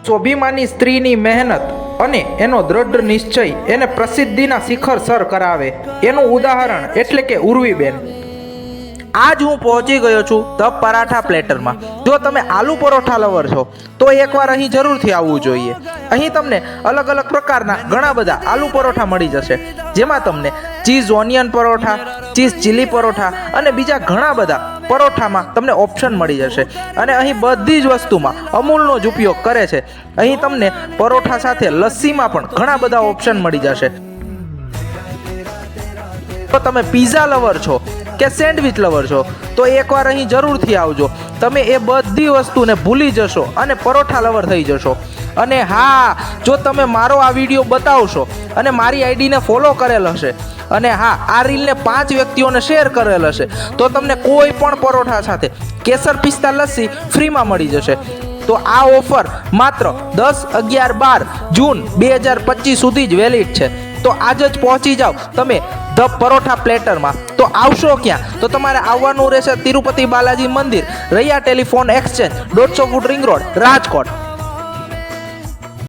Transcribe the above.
સ્વાભિમાની સ્ત્રીની મહેનત અને એનો દ્રઢ નિશ્ચય એને પ્રસિદ્ધિના શિખર સર કરાવે. એનું ઉદાહરણ એટલે કે ઉર્વીબેન. આજ હું પહોંચી ગયો છું ધ પરાઠા પ્લેટરમાં. જો તમે આલુ પરોઠા લવર છો તો એકવાર અહીં જરૂરથી આવવું જોઈએ. અહીં તમને અલગ અલગ પ્રકારના ઘણા બધા આલુ પરોઠા મળી જશે, જેમાં તમને cheese onion paratha, cheese chilli paratha અને બીજા ઘણા બધા પરોઠામાં તમને ઓપ્શન મળી જશે. અને અહીં બધી જ વસ્તુમાં અમૂલનો જ ઉપયોગ કરે છે. અહીં તમને પરોઠા સાથે લસ્સીમાં પણ ઘણા બધા ઓપ્શન મળી જશે. તો તમે પિઝા લવર છો કે સેન્ડવિચ લવર છો તો એકવાર અહીં જરૂરથી આવજો. તમે એ બધી વસ્તુને ભૂલી જશો અને પરોઠા લવર થઈ જશો. અને હા, જો તમે મારો આ વિડીયો બતાવશો અને મારી આઈડીને ફોલો કરેલ હશે અને હા, આ રીલને 5 વ્યક્તિઓને શેર કરેલ હશે તો તમને કોઈ પણ પરોઠા સાથે કેસર પિસ્તા લસ્સી ફ્રીમાં મળી જશે. તો આ ઓફર માત્ર 10, 11, 12 જૂન 2025 સુધી જ વેલિડ છે. તો આજ જ પહોંચી જાઓ તમે ધ પરોઠા પ્લેટરમાં. તો આવશો ક્યાં? તો તમારે આવવાનું રહેશે તિરુપતિ બાલાજી મંદિર, Raiya telephone exchange, 150 foot ring road, Rajkot.